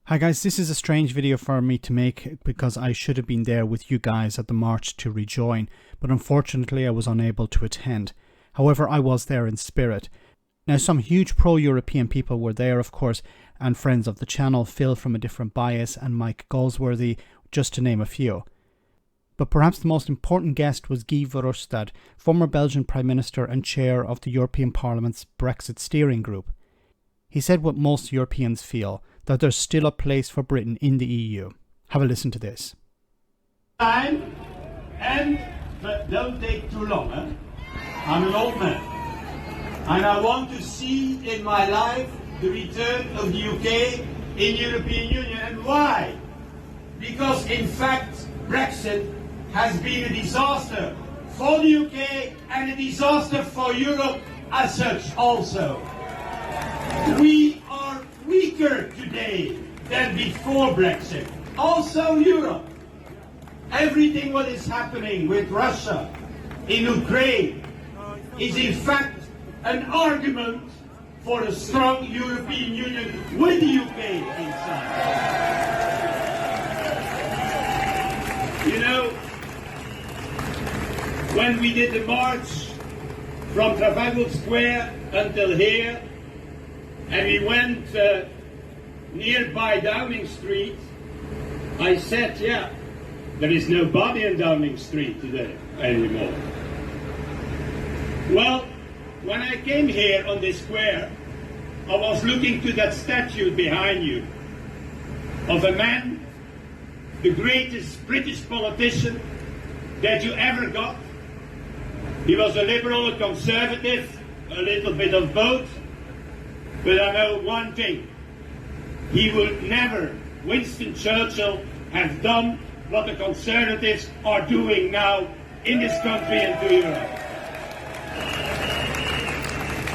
Hi guys, this is a strange video for me to make because I should have been there with you guys at the march to Rejoin, but unfortunately I was unable to attend. However, I was there in spirit. Now, some huge pro-European people were there, of course, and friends of the channel, Phil from A Different Bias and Mike Goldsworthy, just to name a few. But perhaps the most important guest was Guy Verhofstadt, former Belgian Prime Minister and chair of the European Parliament's Brexit steering group. He said what most Europeans feel, that there's still a place for Britain in the EU. Have a listen to this. But don't take too long, huh? I'm an old man. And I want to see in my life the return of the UK in European Union. And why? Because in fact, Brexit has been a disaster for the UK and a disaster for Europe as such also. We are weaker today than before Brexit. Also Europe. Everything what is happening with Russia in Ukraine is in fact an argument for a strong European Union with the UK inside. You know, when we did the march from Trafalgar Square until here, and we went nearby Downing Street, I said, yeah, there is nobody in Downing Street today anymore. Well, when I came here on this square, I was looking to that statue behind you of a man, the greatest British politician that you ever got. He was a liberal, a conservative, a little bit of both. But I know one thing, he would never, Winston Churchill, have done what the Conservatives are doing now in this country and to Europe.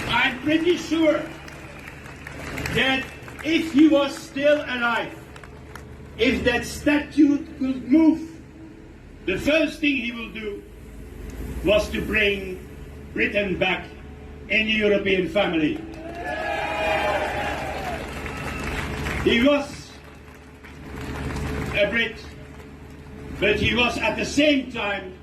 I'm pretty sure that if he was still alive, if that statue could move, the first thing he will do was to bring Britain back in the European family. He was a Brit, but he was at the same time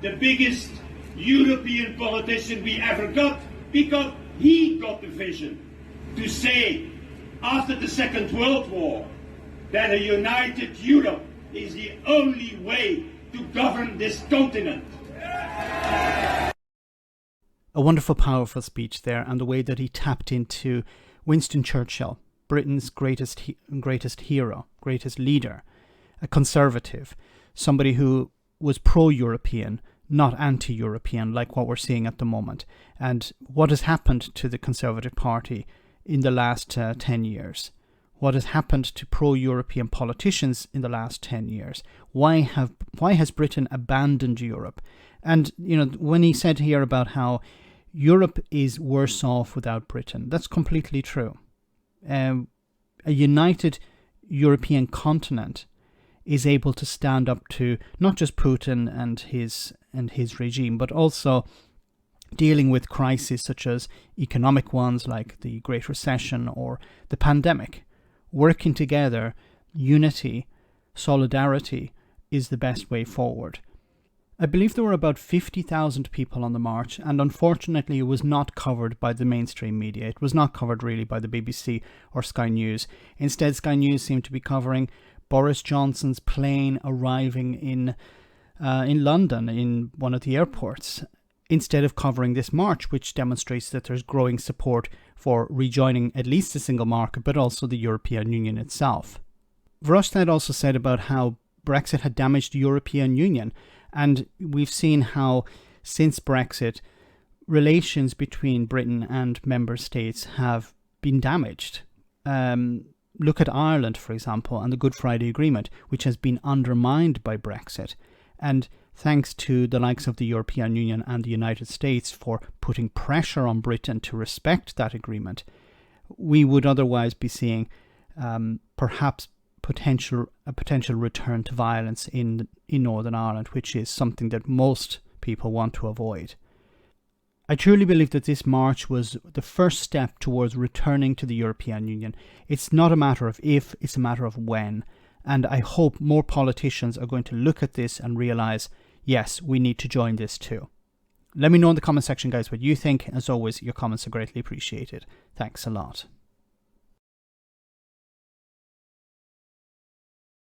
the biggest European politician we ever got, because he got the vision to say, after the Second World War, that a united Europe is the only way to govern this continent. A wonderful, powerful speech there, and the way that he tapped into Winston Churchill, Britain's greatest hero, greatest leader, a conservative, somebody who was pro-European, not anti-European like what we're seeing at the moment. And what has happened to the Conservative Party in the last 10 years? What has happened to pro-European politicians in the last 10 years? Why has Britain abandoned Europe? And, you know, when he said here about how Europe is worse off without Britain, that's completely true. A united European continent is able to stand up to not just Putin and his regime, but also dealing with crises such as economic ones like the Great Recession or the pandemic. Working together, unity, solidarity is the best way forward. I believe there were about 50,000 people on the march, and unfortunately it was not covered by the mainstream media. It was not covered really by the BBC or Sky News. Instead, Sky News seemed to be covering Boris Johnson's plane arriving in London, in one of the airports, instead of covering this march, which demonstrates that there's growing support for rejoining at least the single market, but also the European Union itself. Verhofstadt also said about how Brexit had damaged the European Union, and we've seen how, since Brexit, relations between Britain and member states have been damaged. Look at Ireland, for example, and the Good Friday Agreement, which has been undermined by Brexit. And thanks to the likes of the European Union and the United States for putting pressure on Britain to respect that agreement, we would otherwise be seeing perhaps a potential return to violence in Northern Ireland, which is something that most people want to avoid. I truly believe that this march was the first step towards returning to the European Union. It's not a matter of if, it's a matter of when. And I hope more politicians are going to look at this and realise, yes, we need to join this too. Let me know in the comment section, guys, what you think. As always, your comments are greatly appreciated. Thanks a lot.